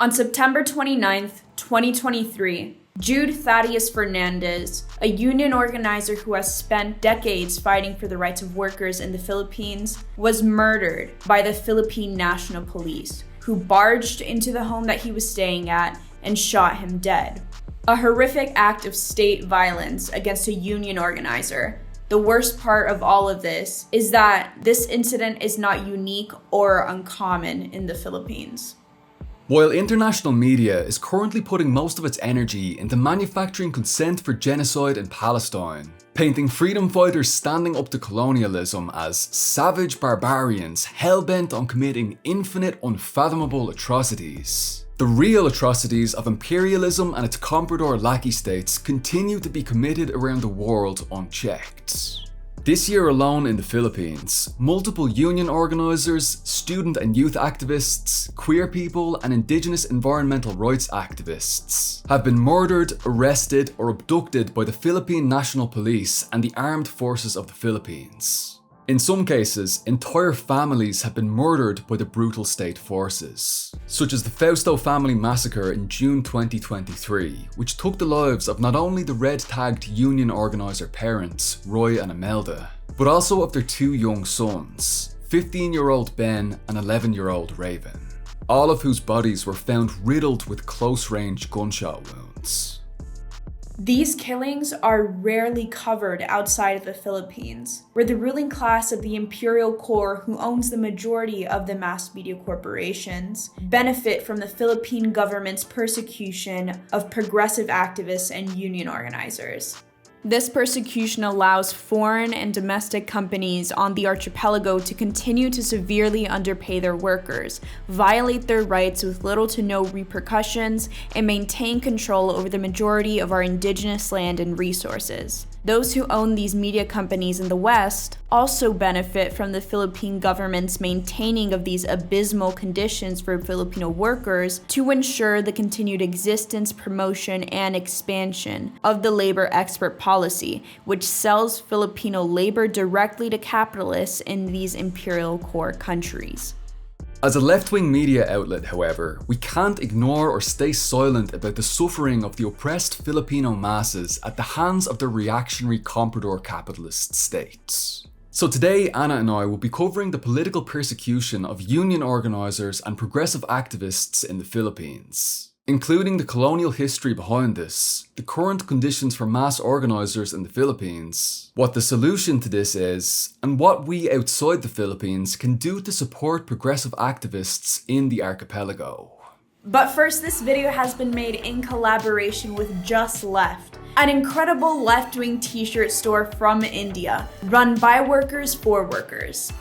On September 29th, 2023, Jude Thaddeus Fernandez, a union organizer who has spent decades fighting for the rights of workers in the Philippines, was murdered by the Philippine National Police, who barged into the home that he was staying at and shot him dead. A horrific act of state violence against a union organizer. The worst part of all of this is that this incident is not unique or uncommon in the Philippines. While international media is currently putting most of its energy into manufacturing consent for genocide in Palestine, painting freedom fighters standing up to colonialism as savage barbarians hell-bent on committing infinite, unfathomable atrocities, the real atrocities of imperialism and its comprador lackey states continue to be committed around the world unchecked. This year alone in the Philippines, multiple union organizers, student and youth activists, queer people, and indigenous environmental rights activists have been murdered, arrested, or abducted by the Philippine National Police and the Armed Forces of the Philippines. In some cases, entire families have been murdered by the brutal state forces, such as the Fausto family massacre in June 2023, which took the lives of not only the red-tagged union organizer parents, Roy and Imelda, but also of their two young sons, 15-year-old Ben and 11-year-old Raven, all of whose bodies were found riddled with close-range gunshot wounds. These killings are rarely covered outside of the Philippines, where the ruling class of the imperial core, who owns the majority of the mass media corporations, benefit from the Philippine government's persecution of progressive activists and union organizers. This persecution allows foreign and domestic companies on the archipelago to continue to severely underpay their workers, violate their rights with little to no repercussions, and maintain control over the majority of our indigenous land and resources. Those who own these media companies in the West also benefit from the Philippine government's maintaining of these abysmal conditions for Filipino workers to ensure the continued existence, promotion, and expansion of the labor export policy, which sells Filipino labor directly to capitalists in these imperial core countries. As a left-wing media outlet, however, we can't ignore or stay silent about the suffering of the oppressed Filipino masses at the hands of the reactionary comprador capitalist states. So today, Anna and I will be covering the political persecution of union organizers and progressive activists in the Philippines, including the colonial history behind this, the current conditions for mass organizers in the Philippines, what the solution to this is, and what we outside the Philippines can do to support progressive activists in the archipelago. But first, this video has been made in collaboration with Just Left, an incredible left-wing t-shirt store from India, run by workers for workers.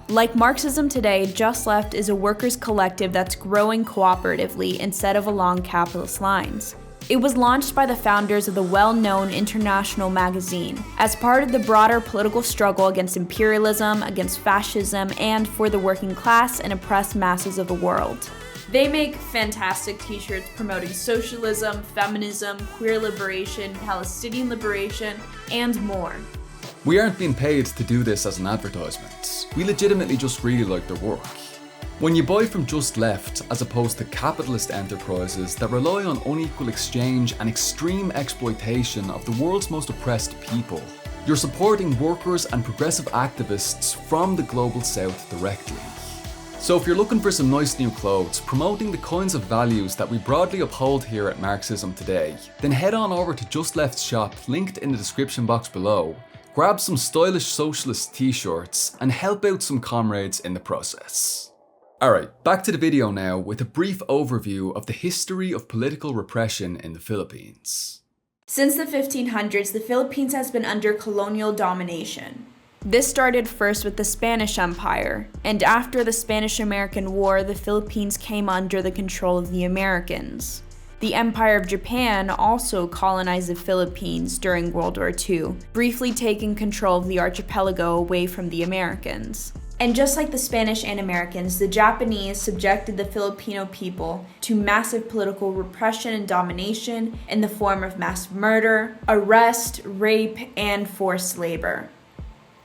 Like Marxism today, Just Left is a workers' collective that's growing cooperatively instead of along capitalist lines. It was launched by the founders of the well-known International magazine as part of the broader political struggle against imperialism, against fascism, and for the working class and oppressed masses of the world. They make fantastic t-shirts promoting socialism, feminism, queer liberation, Palestinian liberation, and more. We aren't being paid to do this as an advertisement. We legitimately just really like their work. When you buy from Just Left, as opposed to capitalist enterprises that rely on unequal exchange and extreme exploitation of the world's most oppressed people, you're supporting workers and progressive activists from the global south directly. So if you're looking for some nice new clothes promoting the kinds of values that we broadly uphold here at Marxism today, then head on over to Just Left's shop linked in the description box below, grab some stylish socialist t-shirts, and help out some comrades in the process. Alright, back to the video now with a brief overview of the history of political repression in the Philippines. Since the 1500s, the Philippines has been under colonial domination. This started first with the Spanish Empire, and after the Spanish-American War, the Philippines came under the control of the Americans. The Empire of Japan also colonized the Philippines during World War II, briefly taking control of the archipelago away from the Americans. And just like the Spanish and Americans, the Japanese subjected the Filipino people to massive political repression and domination in the form of mass murder, arrest, rape, and forced labor.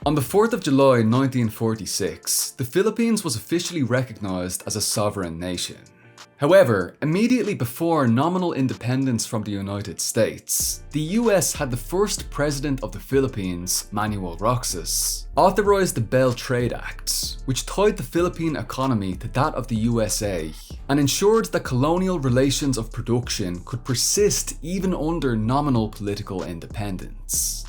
On the 4th of July 1946, the Philippines was officially recognized as a sovereign nation. However, immediately before nominal independence from the United States, the US had the first president of the Philippines, Manuel Roxas, authorize the Bell Trade Act, which tied the Philippine economy to that of the USA and ensured that colonial relations of production could persist even under nominal political independence.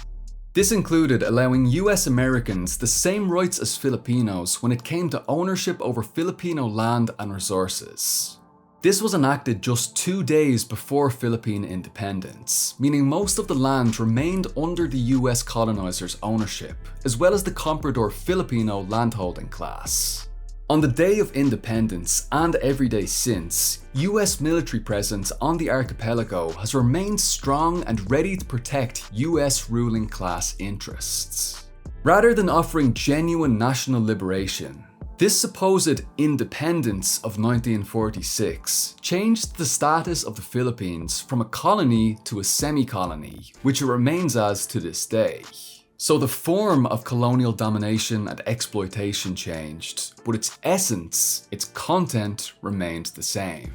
This included allowing US Americans the same rights as Filipinos when it came to ownership over Filipino land and resources. This was enacted just 2 days before Philippine independence, meaning most of the land remained under the US colonizers' ownership, as well as the comprador Filipino landholding class. On the day of independence and every day since, US military presence on the archipelago has remained strong and ready to protect US ruling class interests. Rather than offering genuine national liberation, this supposed independence of 1946 changed the status of the Philippines from a colony to a semi-colony, which it remains as to this day. So the form of colonial domination and exploitation changed, but its essence, its content remained the same.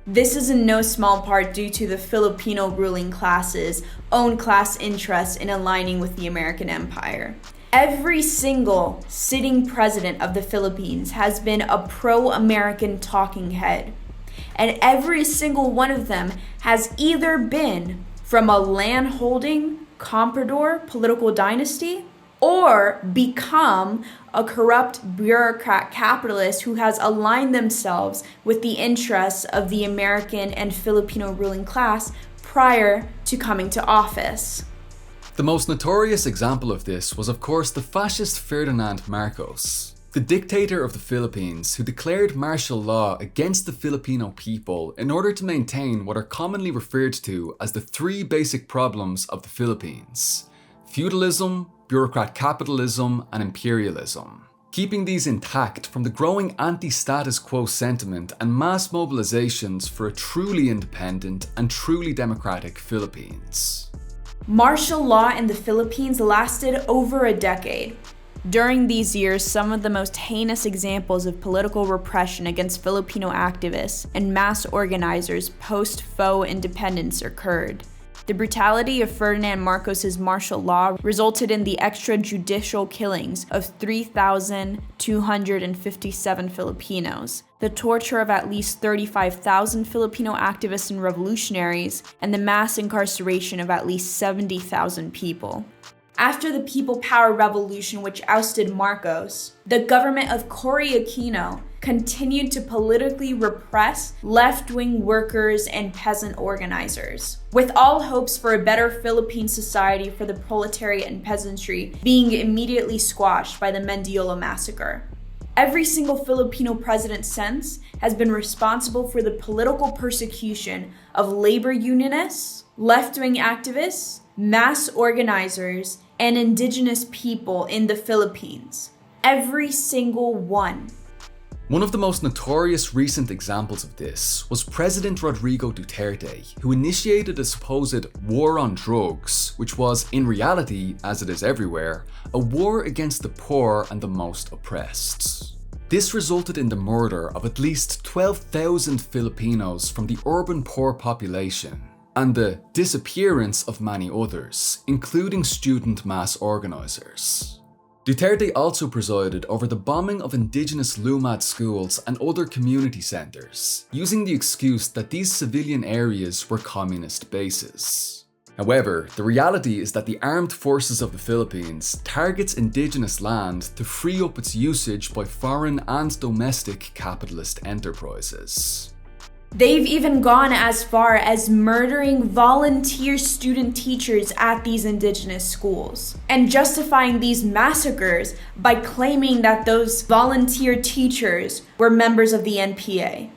This is in no small part due to the Filipino ruling class's own class interests in aligning with the American empire. Every single sitting president of the Philippines has been a pro-American talking head. And every single one of them has either been from a land-holding, comprador political dynasty or become a corrupt bureaucrat capitalist who has aligned themselves with the interests of the American and Filipino ruling class prior to coming to office. The most notorious example of this was of course the fascist Ferdinand Marcos, the dictator of the Philippines who declared martial law against the Filipino people in order to maintain what are commonly referred to as the 3 basic problems of the Philippines: feudalism, bureaucrat capitalism, and imperialism, keeping these intact from the growing anti-status quo sentiment and mass mobilizations for a truly independent and truly democratic Philippines. Martial law in the Philippines lasted over a decade. During these years, some of the most heinous examples of political repression against Filipino activists and mass organizers post-faux independence occurred. The brutality of Ferdinand Marcos's martial law resulted in the extrajudicial killings of 3,257 Filipinos, the torture of at least 35,000 Filipino activists and revolutionaries, and the mass incarceration of at least 70,000 people. After the People Power Revolution, which ousted Marcos, the government of Cory Aquino continued to politically repress left-wing workers and peasant organizers, with all hopes for a better Philippine society for the proletariat and peasantry being immediately squashed by the Mendiola massacre. Every single Filipino president since has been responsible for the political persecution of labor unionists, left-wing activists, mass organizers, and indigenous people in the Philippines. Every single one. One of the most notorious recent examples of this was President Rodrigo Duterte, who initiated a supposed war on drugs, which was, in reality, as it is everywhere, a war against the poor and the most oppressed. This resulted in the murder of at least 12,000 Filipinos from the urban poor population, and the disappearance of many others, including student mass organizers. Duterte also presided over the bombing of indigenous Lumad schools and other community centers, using the excuse that these civilian areas were communist bases. However, the reality is that the armed forces of the Philippines targets indigenous land to free up its usage by foreign and domestic capitalist enterprises. They've even gone as far as murdering volunteer student teachers at these indigenous schools and justifying these massacres by claiming that those volunteer teachers were members of the NPA.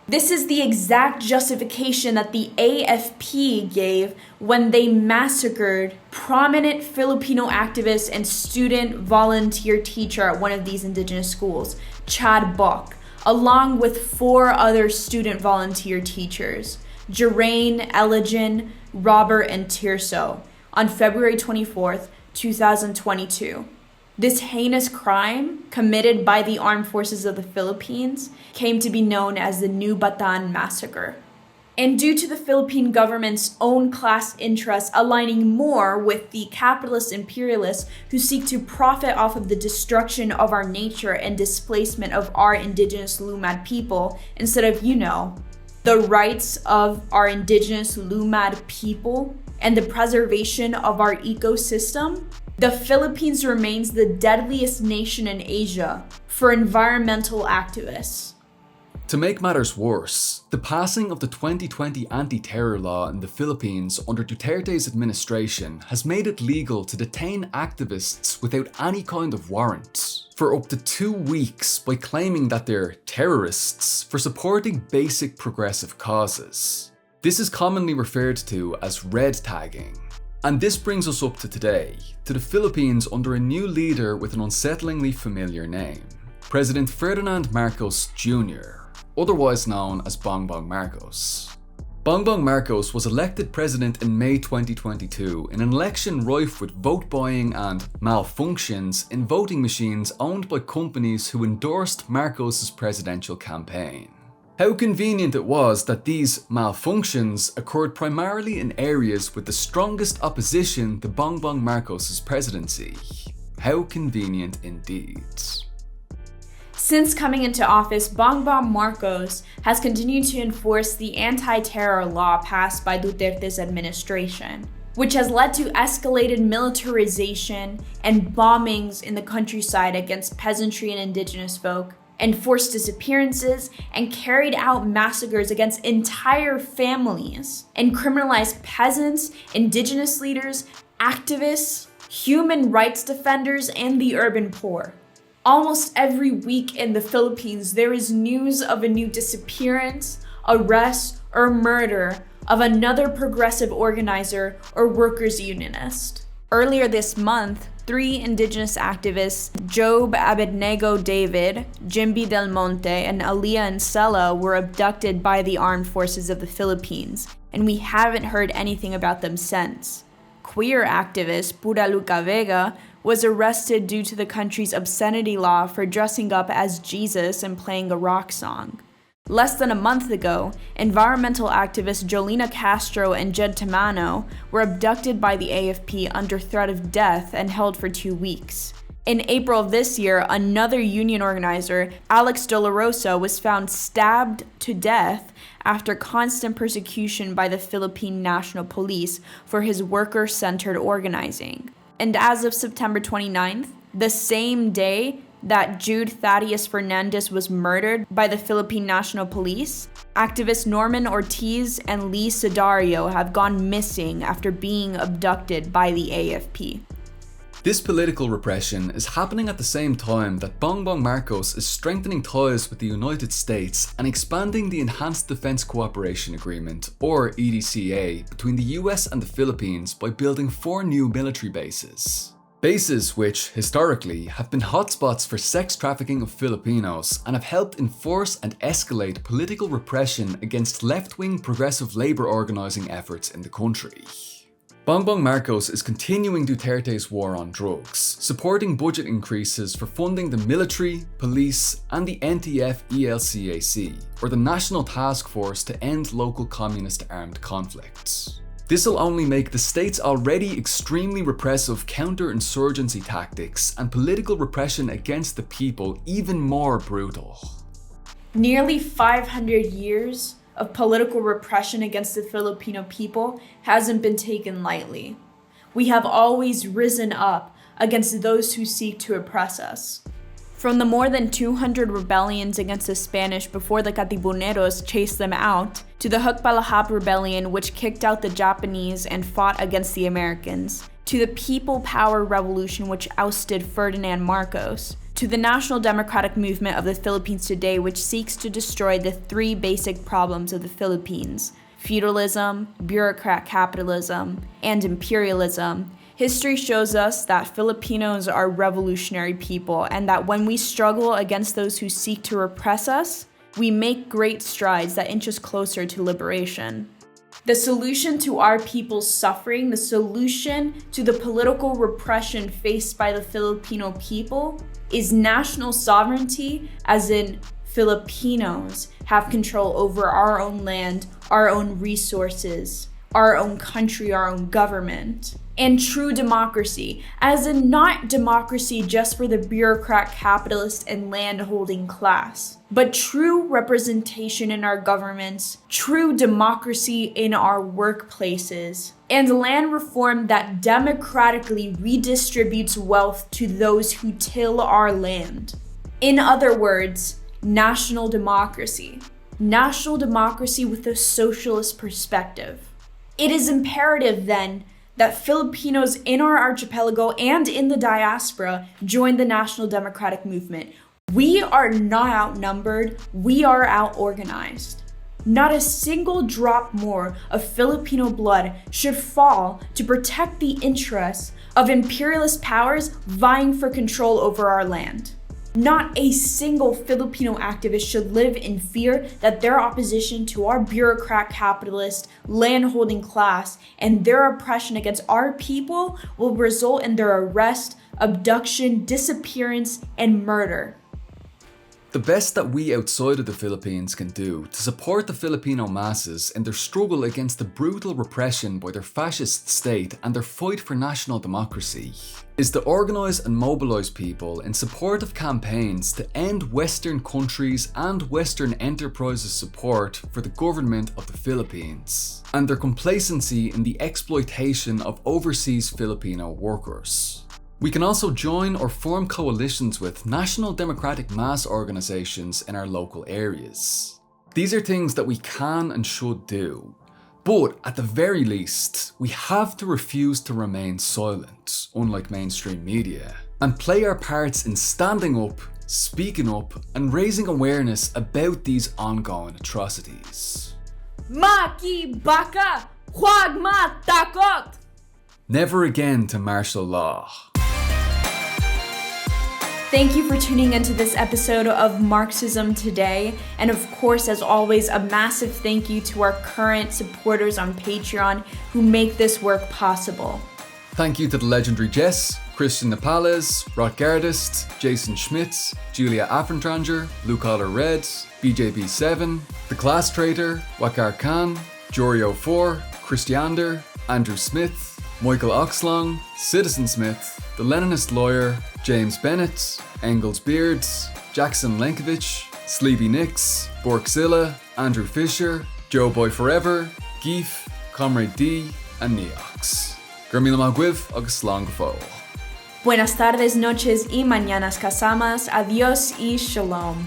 This is the exact justification that the AFP gave when they massacred prominent Filipino activist and student volunteer teacher at one of these indigenous schools, Chad Buck, along with 4 other student volunteer teachers, Jerain, Eligen, Robert, and Tirso, on February 24th, 2022. This heinous crime, committed by the armed forces of the Philippines, came to be known as the New Bataan Massacre. And due to the Philippine government's own class interests aligning more with the capitalist imperialists who seek to profit off of the destruction of our nature and displacement of our indigenous Lumad people, instead of, the rights of our indigenous Lumad people and the preservation of our ecosystem, the Philippines remains the deadliest nation in Asia for environmental activists. To make matters worse, the passing of the 2020 anti-terror law in the Philippines under Duterte's administration has made it legal to detain activists without any kind of warrant for up to 2 weeks by claiming that they're terrorists for supporting basic progressive causes. This is commonly referred to as red tagging. And this brings us up to today, to the Philippines under a new leader with an unsettlingly familiar name, President Ferdinand Marcos Jr., otherwise known as Bongbong Marcos. Bongbong Marcos was elected president in May 2022 in an election rife with vote buying and malfunctions in voting machines owned by companies who endorsed Marcos' presidential campaign. How convenient it was that these malfunctions occurred primarily in areas with the strongest opposition to Bongbong Marcos' presidency. How convenient indeed. Since coming into office, Bongbong Marcos has continued to enforce the anti-terror law passed by Duterte's administration, which has led to escalated militarization and bombings in the countryside against peasantry and indigenous folk, enforced disappearances, and carried out massacres against entire families, and criminalized peasants, indigenous leaders, activists, human rights defenders, and the urban poor. Almost every week in the Philippines, there is news of a new disappearance, arrest, or murder of another progressive organizer or workers' unionist. Earlier this month, 3 indigenous activists, Job Abednego David, Jimby Del Monte, and Aliyah Ancela, were abducted by the armed forces of the Philippines, and we haven't heard anything about them since. Queer activist Pura Luca Vega was arrested due to the country's obscenity law for dressing up as Jesus and playing a rock song. Less than a month ago, environmental activists Jolina Castro and Jed Tamano were abducted by the AFP under threat of death and held for 2 weeks. In April of this year, another union organizer, Alex Dolorosa, was found stabbed to death after constant persecution by the Philippine National Police for his worker-centered organizing. And as of September 29th, the same day that Jude Thaddeus Fernandez was murdered by the Philippine National Police, activists Norman Ortiz and Lee Sedario have gone missing after being abducted by the AFP. This political repression is happening at the same time that Bongbong Marcos is strengthening ties with the United States and expanding the Enhanced Defense Cooperation Agreement, or EDCA, between the US and the Philippines by building 4 new military bases. Bases which, historically, have been hotspots for sex trafficking of Filipinos and have helped enforce and escalate political repression against left-wing progressive labour organising efforts in the country. Bongbong Marcos is continuing Duterte's war on drugs, supporting budget increases for funding the military, police, and the NTF-ELCAC, or the National Task Force to End Local Communist Armed Conflicts. This will only make the state's already extremely repressive counter-insurgency tactics and political repression against the people even more brutal. Nearly 500 years of political repression against the Filipino people hasn't been taken lightly. We have always risen up against those who seek to oppress us. From the more than 200 rebellions against the Spanish before the Katipuneros chased them out, to the Hukbalahap rebellion which kicked out the Japanese and fought against the Americans, to the People Power Revolution which ousted Ferdinand Marcos, to the National Democratic Movement of the Philippines today, which seeks to destroy the 3 basic problems of the Philippines: feudalism, bureaucrat capitalism, and imperialism. History shows us that Filipinos are revolutionary people, and that when we struggle against those who seek to repress us, we make great strides that inch us closer to liberation. The solution to our people's suffering, the solution to the political repression faced by the Filipino people is national sovereignty, as in Filipinos have control over our own land, our own resources, our own country, our own government. And true democracy, as in not democracy just for the bureaucrat, capitalist, and land-holding class, but true representation in our governments, true democracy in our workplaces, and land reform that democratically redistributes wealth to those who till our land. In other words, national democracy. National democracy with a socialist perspective. It is imperative, then, that Filipinos in our archipelago and in the diaspora join the national democratic movement. We are not outnumbered, we are out-organized. Not a single drop more of Filipino blood should fall to protect the interests of imperialist powers vying for control over our land. Not a single Filipino activist should live in fear that their opposition to our bureaucrat, capitalist, land-holding class and their oppression against our people will result in their arrest, abduction, disappearance, and murder. The best that we outside of the Philippines can do to support the Filipino masses in their struggle against the brutal repression by their fascist state and their fight for national democracy is to organise and mobilise people in support of campaigns to end Western countries and Western enterprises' support for the government of the Philippines and their complacency in the exploitation of overseas Filipino workers. We can also join or form coalitions with national democratic mass organisations in our local areas. These are things that we can and should do. But at the very least, we have to refuse to remain silent, unlike mainstream media, and play our parts in standing up, speaking up, and raising awareness about these ongoing atrocities. Maki baka, huwag matakot! Never again to martial law. Thank you for tuning into this episode of Marxism Today. And of course, as always, a massive thank you to our current supporters on Patreon who make this work possible. Thank you to the legendary Jess, Christian Napales, Rod Gardist, Jason Schmitz, Julia Affentranger, Blue Collar Red, BJB7, The Class Traitor, Wakar Khan, Jorio4, Christiander, Andrew Smith, Michael Oxlong, Citizen Smith, The Leninist Lawyer, James Bennett, Engels Beards, Jackson Lenkovich, Sleepy Nicks, Borkzilla, Andrew Fisher, Joe Boy Forever, Geef, Comrade D, and Neox. Gurmila Magwiv agus Slongfo. Buenas tardes, noches y mañanas casamas. Adiós y shalom.